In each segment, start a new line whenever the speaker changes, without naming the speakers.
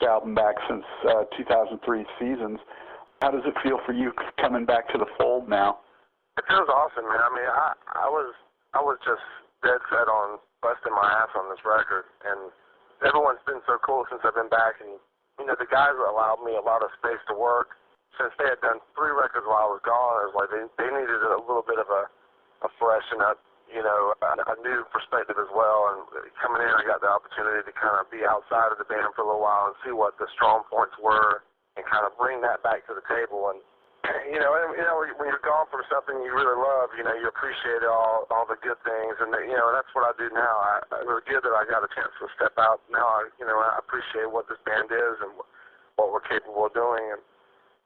album back since 2003 Seasons. How does it feel for you coming back to the fold now?
It feels awesome, man. I mean, I was just dead set on busting my ass on this record, and everyone's been so cool since I've been back, and you know, the guys allowed me a lot of space to work. Since they had done 3 records while I was gone, it was like they needed a little bit of a freshen up, you know, a new perspective as well. And coming in, I got the opportunity to kind of be outside of the band for a little while and see what the strong points were and kind of bring that back to the table. And you know, when you're gone from something you really love, you know, you appreciate all the good things, and you know, that's what I do now. It was good that I got a chance to step out. Now, I appreciate what this band is and what we're capable of doing, and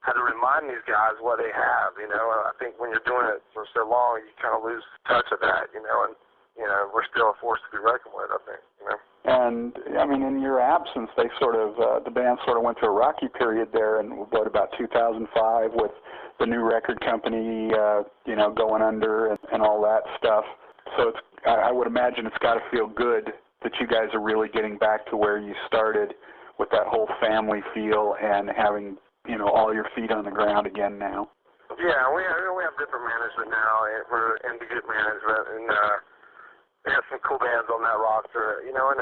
how to remind these guys what they have. You know, and I think when you're doing it for so long, you kind of lose touch of that. You know, and you know, we're still a force to be reckoned with, I think. You know.
And I mean, in your absence, they sort of the band sort of went through a rocky period there, in what, about 2005, with the new record company, you know, going under and all that stuff. So it's, I would imagine it's got to feel good that you guys are really getting back to where you started, with that whole family feel and having, you know, all your feet on the ground again now.
Yeah, we have different management now. We're in good management, and we have some cool bands on that roster, you know, and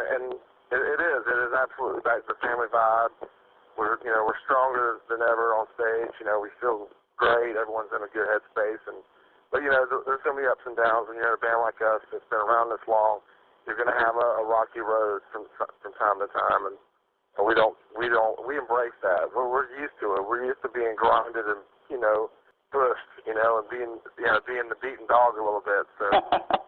it is absolutely back to the family vibe. We're stronger than ever on stage. You know, we feel great. Everyone's in a good headspace, but you know, there's going to be ups and downs when you're in a band like us that's been around this long. You're going to have a rocky road from time to time, and we embrace that. We're used to it. We're used to being grounded and, you know, pushed, you know, and being the beaten dog a little bit. So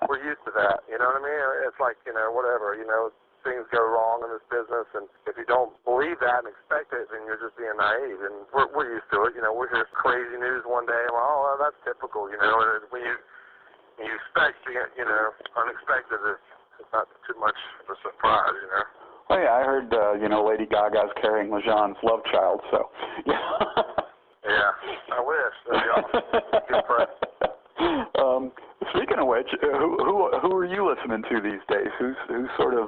we're used to that. You know what I mean? It's like, you know, whatever, you know, things go wrong in this business, and if you don't believe that and expect it, then you're just being naive. And we're used to it. You know, we hear crazy news one day, and well, that's typical, you know. And when you expect, you know, unexpected, it's not too much of a surprise, you know.
Oh yeah, I heard, you know, Lady Gaga's carrying Lejean's love child, so yeah.
Yeah, I wish. That'd be awesome. Good press.
Speaking of which, who are you listening to these days? Who's sort of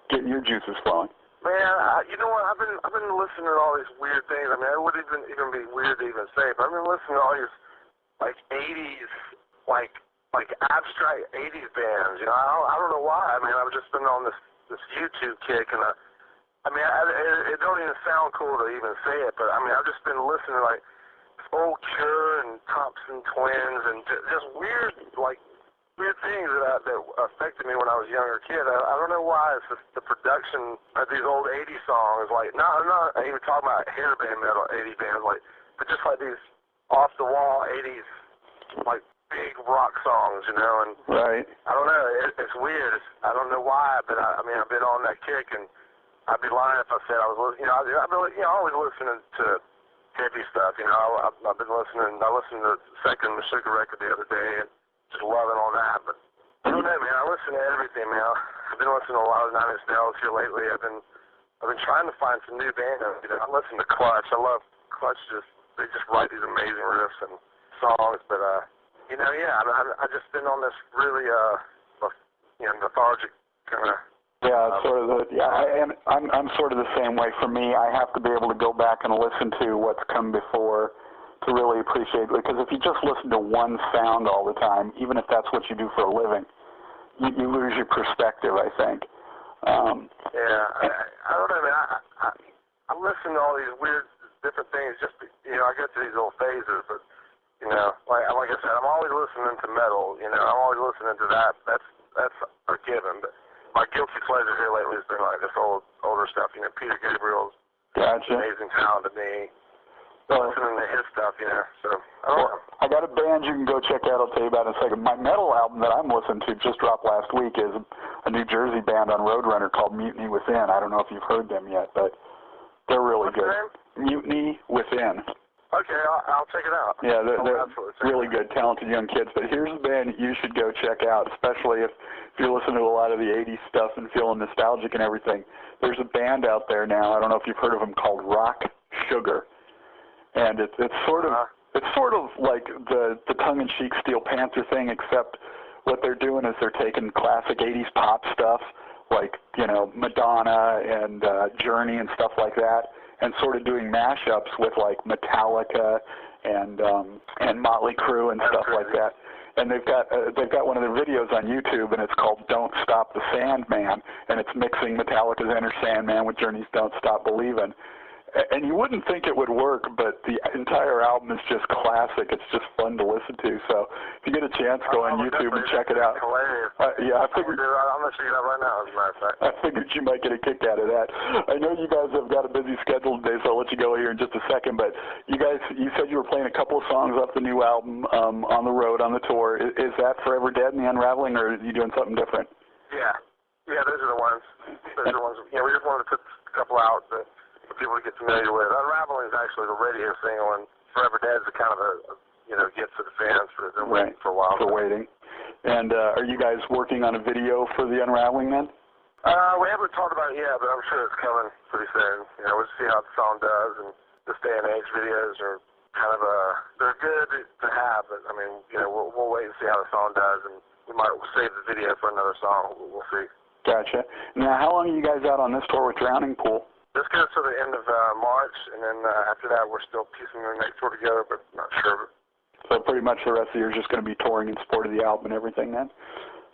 getting your juices flowing?
Man, you know what? I've been listening to all these weird things. I mean, it wouldn't even be weird to even say, but I've been listening to all these like 80s, like abstract 80s bands. You know, I don't know why. I mean, I've just been on this YouTube kick, and I mean, it don't even sound cool to even say it, but I mean, I've just been listening to like old Cure and Thompson Twins and just weird things that affected me when I was a younger kid. I don't know why. It's just the production of these old 80s songs, like not even talking about hairband metal 80 bands, like, but just like these off the wall 80s like big rock songs, you know. And
right.
I don't know. It's weird. I don't know why, but I mean, I've been on that kick, and I'd be lying if I said I was listening. You know, I've been, you know, always listening to heavy stuff. You know, I've been listening. I listened to the second Meshuggah record the other day, and just loving on that. But I don't know, man. I listen to everything, man. I've been listening to a lot of Nine Inch Nails here lately. I've been trying to find some new bands. You know, I listen to Clutch. I love Clutch. They just write these amazing riffs and songs. But you know, yeah, I've just been on this really you know, lethargic kind of.
Yeah, it's sort of I'm sort of the same way. For me, I have to be able to go back and listen to what's come before to really appreciate it. Because if you just listen to one sound all the time, even if that's what you do for a living, you lose your perspective, I think.
Yeah, I don't know, man. I listen to all these weird different things. Just you know, I get to these little phases, but you know, like I said, I'm always listening to metal. You know, I'm always listening to that. That's a given. But my guilty pleasure here lately has been like this older stuff. You know, Peter Gabriel's amazing talent to me. Listening to his stuff, you know. So I don't know.
I got a band you can go check out. I'll tell you about in a second. My metal album that I'm listening to just dropped last week is a New Jersey band on Roadrunner called Mutiny Within. I don't know if you've heard them yet, but they're really good. Mutiny Within.
Okay, I'll check it out.
Yeah, they're really good, talented young kids. But here's a band you should go check out, especially if you're listening to a lot of the 80s stuff and feeling nostalgic and everything. There's a band out there now, I don't know if you've heard of them, called Rock Sugar. And it's sort of like the tongue-in-cheek Steel Panther thing, except what they're doing is they're taking classic 80s pop stuff, like, you know, Madonna and Journey and stuff like that, and sort of doing mashups with like Metallica and Motley Crue and stuff like that. And they've got one of their videos on YouTube, and it's called "Don't Stop the Sandman," and it's mixing Metallica's "Enter Sandman" with Journey's "Don't Stop Believin'." And you wouldn't think it would work, but the entire album is just classic. It's just fun to listen to. So if you get a chance, go on YouTube and check it out. Yeah, I figured.
I'm going to check it out right now, as a matter of fact.
I figured you might get a kick out of that. I know you guys have got a busy schedule today, so I'll let you go here in just a second. But you said you were playing a couple of songs off the new album on the road, on the tour. Is that Forever Dead and the Unraveling, or are you doing something different?
Yeah, those are the ones. Those are the ones. Yeah, we just wanted to put a couple out that for people to get familiar with. Unraveling is actually the radio single, and Forever Dead is kind of a gift to the fans for they're waiting for a while.
For waiting. And are you guys working on a video for the Unraveling then?
We haven't talked about it yet, but I'm sure it's coming pretty soon. We'll see how the song does, and this day and age videos are kind of they're good to have, but I mean, we'll wait and see how the song does, and we might save the video for another song. We'll see. Gotcha.
Now, how long are you guys out on this tour with Drowning Pool?
This goes to the end of March, and then after that, we're still piecing the next tour together, but not sure.
So pretty much the rest of the year is just going to be touring in support of the album and everything then?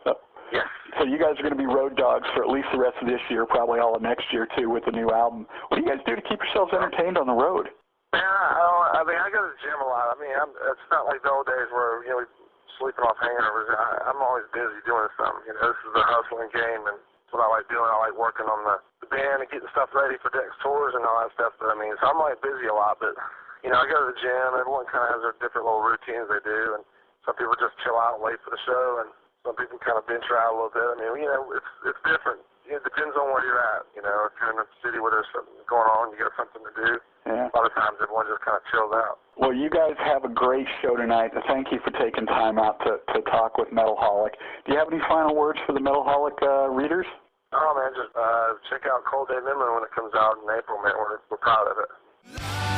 So,
yes.
So you guys are going to be road dogs for at least the rest of this year, probably all of next year too, with the new album. What do you guys do to keep yourselves entertained on the road?
Yeah, I go to the gym a lot. I mean, it's not like the old days where, we're sleeping off hangovers. I'm always busy doing something. This is a hustling game, and that's what I like doing. I like working on the band and getting stuff ready for next tours and all that stuff. But I mean, so I'm like busy a lot. But I go to the gym. Everyone kind of has their different little routines they do, and some people just chill out and wait for the show, and some people kind of venture out a little bit. I mean, it's different. It depends on where you're at. If you're in a city where there's something going on, you got something to do.
Yeah.
A lot of times everyone just kind of chills out.
Well, you guys have a great show tonight. Thank you for taking time out to talk with Metalholic. Do you have any final words for the Metalholic readers?
Oh, man, just check out Cold Day Memory when it comes out in April, man. We're proud of it.